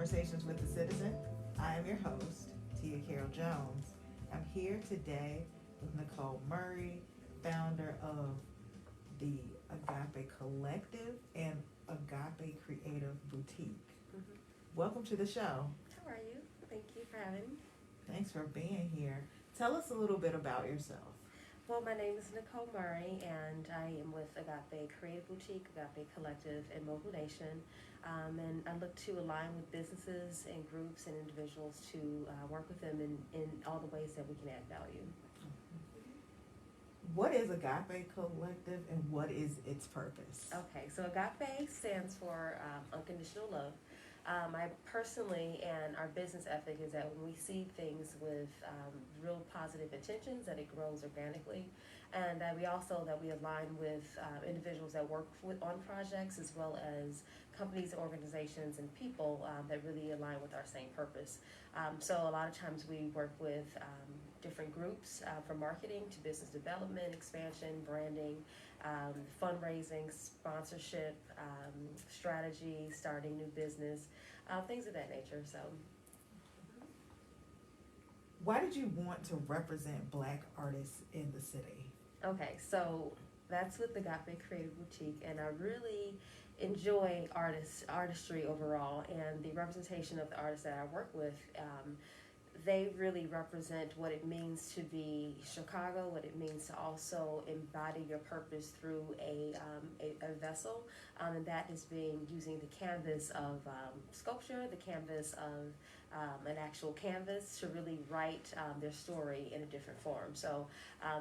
Conversations with the Citizen. I am your host, Tia Carol Jones. I'm here today with Nicole Murray, founder of the Agape Collective and Agape Creative Boutique. Mm-hmm. Welcome to the show. How are you? Thank you for having me. Thanks for being here. Tell us a little bit about yourself. Well, my name is Nicole Murray, and I am with Agape Creative Boutique, Agape Collective, and Mobile Nation. And I look to align with businesses and groups and individuals to work with them in all the ways that we can add value. What is Agape Collective and what is its purpose? Okay, so Agape stands for unconditional love. I personally and our business ethic is that when we see things with real positive intentions, that it grows organically, and that we align with individuals that work on projects as well as companies, organizations, and people that really align with our same purpose. So a lot of times we work with different groups from marketing to business development, expansion, branding, fundraising, sponsorship, strategy, starting new business, things of that nature. So, Why did you want to represent Black artists in the city? okay, so that's with the Agape Creative Boutique, and I really enjoy artistry overall, and the representation of the artists that I work with. They really represent what it means to be Chicago, what it means to also embody your purpose through a vessel, and that is using the canvas of sculpture, the canvas of an actual canvas to really write their story in a different form. So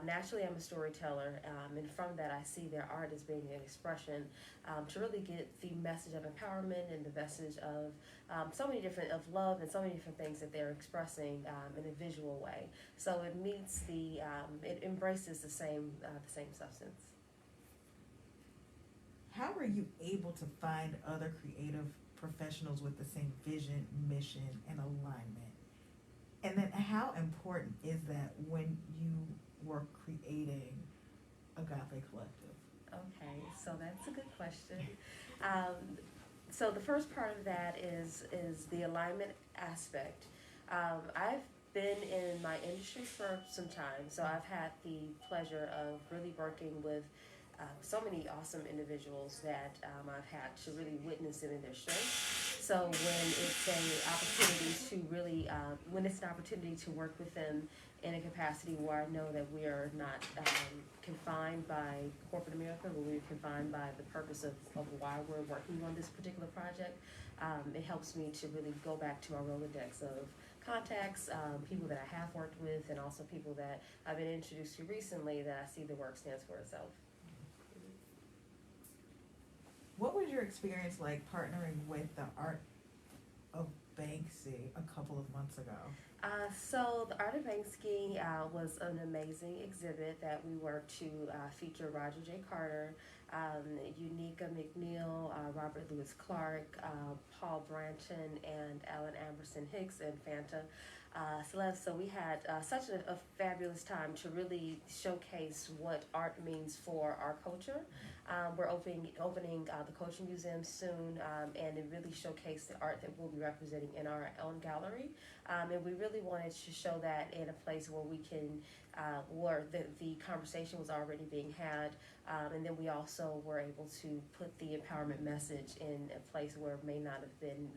naturally, I'm a storyteller, and from that, I see their art as being an expression to really get the message of empowerment and the message of so many different of love and so many different things that they're expressing in a visual way. So it meets it embraces the same substance. How are you able to find other creative professionals with the same vision, mission, and alignment? And then how important is that when you were creating Agape Collective? Okay, so that's a good question. So the first part of that is the alignment aspect. I've been in my industry for some time, so I've had the pleasure of really working with so many awesome individuals that I've had to really witness them in their strength. So when it's an opportunity to work with them in a capacity where I know that we are not confined by corporate America, but we're confined by the purpose of why we're working on this particular project, it helps me to really go back to my Rolodex of contacts, people that I have worked with, and also people that I've been introduced to recently that I see the work stands for itself. What was your experience like partnering with the Art of Banksy a couple of months ago? So the Art of Banksy was an amazing exhibit that we worked to feature Roger J. Carter, Unica McNeil, Robert Louis Clark, Paul Branton, and Alan Amberson Hicks, and Fanta Celeste. So we had such a fabulous time to really showcase what art means for our culture. We're opening the Culture Museum soon, and it really showcased the art that we'll be representing in our own gallery. And we really wanted to show that in a place where we can, where the conversation was already being had, and then we also were able to put the empowerment message in a place where it may not have been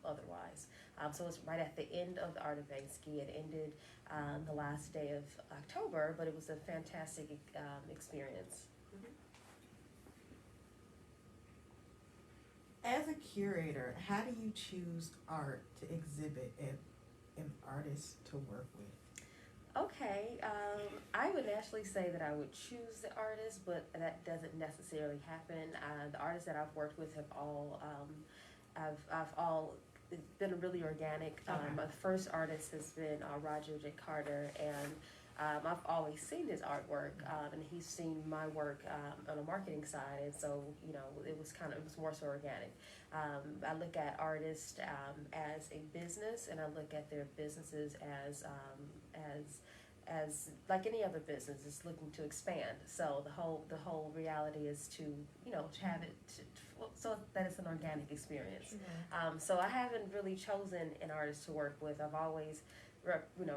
otherwise. So it's right at the end of the Art of Banksy. It ended the last day of October, but it was a fantastic experience. As a curator, how do you choose art to exhibit and an artist to work with? Okay, I would naturally say that I would choose the artist, but that doesn't necessarily happen. The artists that I've worked with have all, it's been really organic. My first artist has been Roger J. Carter, and I've always seen his artwork, and he's seen my work on the marketing side, and so it was more so organic. I look at artists as a business, and I look at their businesses as like any other business is looking to expand. So the whole reality is to have it so that it's an organic experience. Sure. So I haven't really chosen an artist to work with. I've always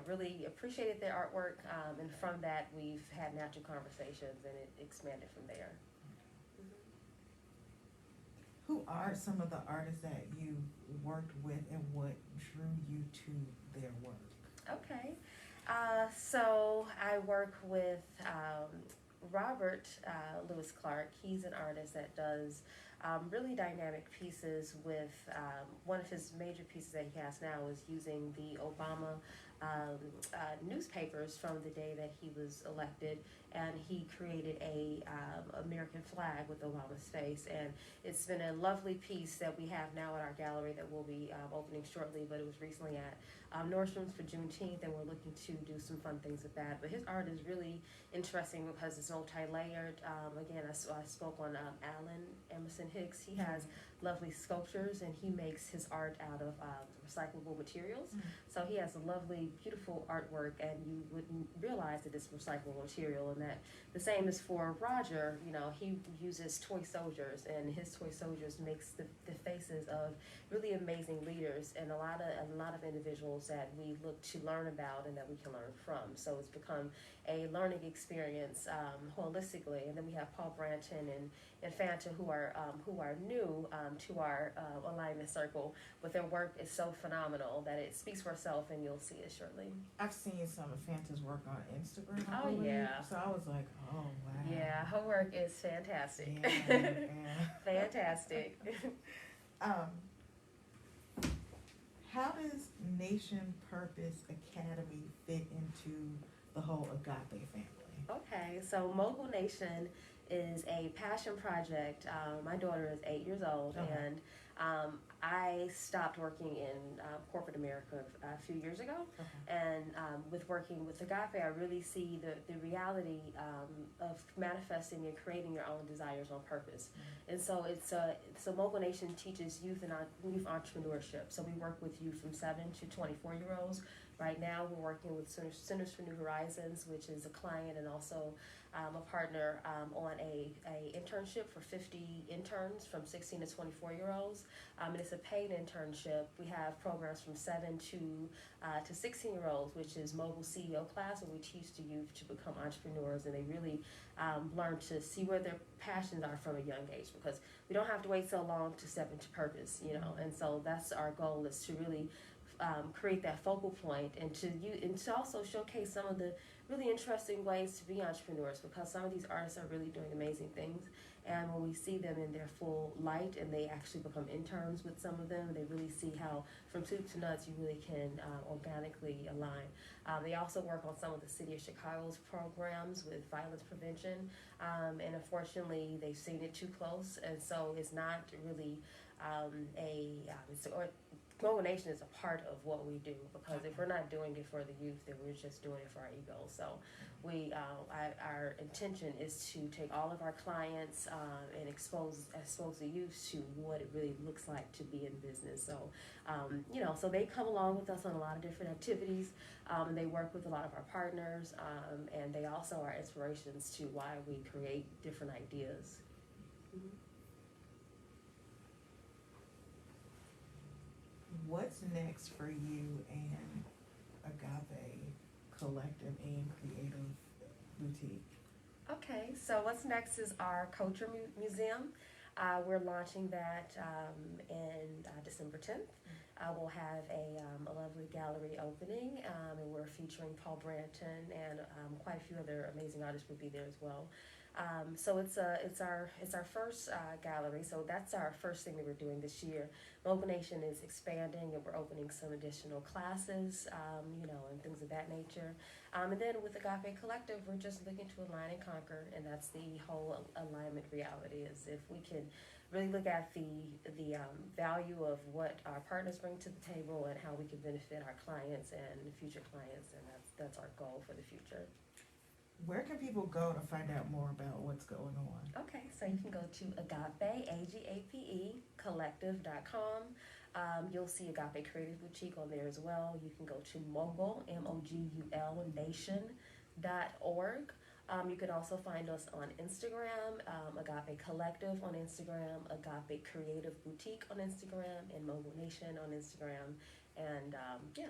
really appreciated their artwork, and from that we've had natural conversations, and it expanded from there. Who are some of the artists that you worked with, and what drew you to their work? Okay, so I work with Robert Lewis Clark. He's an artist that does really dynamic pieces with one of his major pieces that he has now is using the Obama newspapers from the day that he was elected, and he created a American flag with Obama's face, and it's been a lovely piece that we have now at our gallery that will be opening shortly, but it was recently at Nordstrom's for Juneteenth, and we're looking to do some fun things with that. But his art is really interesting because it's multi-layered. Again, I spoke on Alan Emerson Hicks. He has lovely sculptures, and he makes his art out of recyclable materials. So he has a lovely, beautiful artwork, and you wouldn't realize that it's recyclable material. And that the same is for Roger. You know, he uses toy soldiers, and his toy soldiers makes the faces of really amazing leaders and a lot of individuals that we look to learn about and that we can learn from. So it's become a learning experience holistically. And then we have Paul Branton and Fanta who are new to our alignment circle, but their work is so phenomenal that it speaks for itself, and you'll see it shortly. I've seen some of Fanta's work on Instagram. Oh, yeah. So I was like, oh wow. Yeah, her work is fantastic. Yeah. Fantastic. How does Nation Purpose Academy fit into the whole Agape family? Okay, so Mogul Nation is a passion project. My daughter is 8 years old, and I stopped working in corporate America a few years ago. And with working with Agape, I really see the reality of manifesting and creating your own desires on purpose. And so so Mogul Nation teaches youth entrepreneurship. So we work with youth from 7 to 24-year-olds. Right now, we're working with Centers for New Horizons, which is a client and also a partner on a internship for 50 interns from 16 to 24-year-olds. And it's a paid internship. We have programs from 7 to 16-year-olds, which is Mogul CEO class, where we teach the youth to become entrepreneurs, and they really learn to see where their passions are from a young age, because we don't have to wait so long to step into purpose, you know. And so that's our goal, is to really create that focal point, and to also showcase some of the really interesting ways to be entrepreneurs, because some of these artists are really doing amazing things, and when we see them in their full light and they actually become interns with some of them, they really see how from soup to nuts you really can organically align. They also work on some of the City of Chicago's programs with violence prevention, and unfortunately they've seen it too close, and so it's not really Mogul Nation is a part of what we do, because if we're not doing it for the youth, then we're just doing it for our ego. So our intention is to take all of our clients and expose the youth to what it really looks like to be in business. So so they come along with us on a lot of different activities. They work with a lot of our partners, and they also are inspirations to why we create different ideas. What's next for you and Agape Collective and Creative Boutique? Okay, so what's next is our Kulture Museum. We're launching that in December 10th. We'll have a lovely gallery opening, and we're featuring Paul Branton, and quite a few other amazing artists will be there as well. So it's our first gallery. So that's our first thing that we're doing this year. Mogul Nation is expanding, and we're opening some additional classes, and things of that nature. And then with Agape Collective, we're just looking to align and conquer, and that's the whole alignment reality. Is if we can really look at the value of what our partners bring to the table and how we can benefit our clients and future clients, and that's our goal for the future. Where can people go to find out more about what's going on? Okay, so you can go to Agape, AGAPE, collective.com. You'll see Agape Creative Boutique on there as well. You can go to Mogul, MOGUL, nation.org. You can also find us on Instagram, Agape Collective on Instagram, Agape Creative Boutique on Instagram, and Mobile Nation on Instagram. And yeah.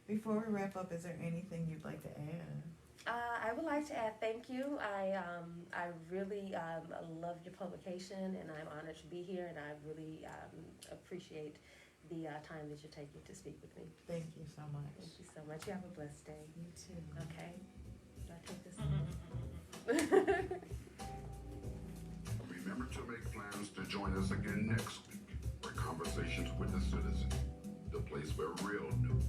Before we wrap up, is there anything you'd like to add? I would like to add thank you. I really love your publication, and I'm honored to be here, and I really appreciate the time that you're taking to speak with me. Thank you so much. Thank you so much. You have a blessed day. You too. Okay. Do I take this? Remember to make plans to join us again next week for Conversations with the Citizen, the place where real news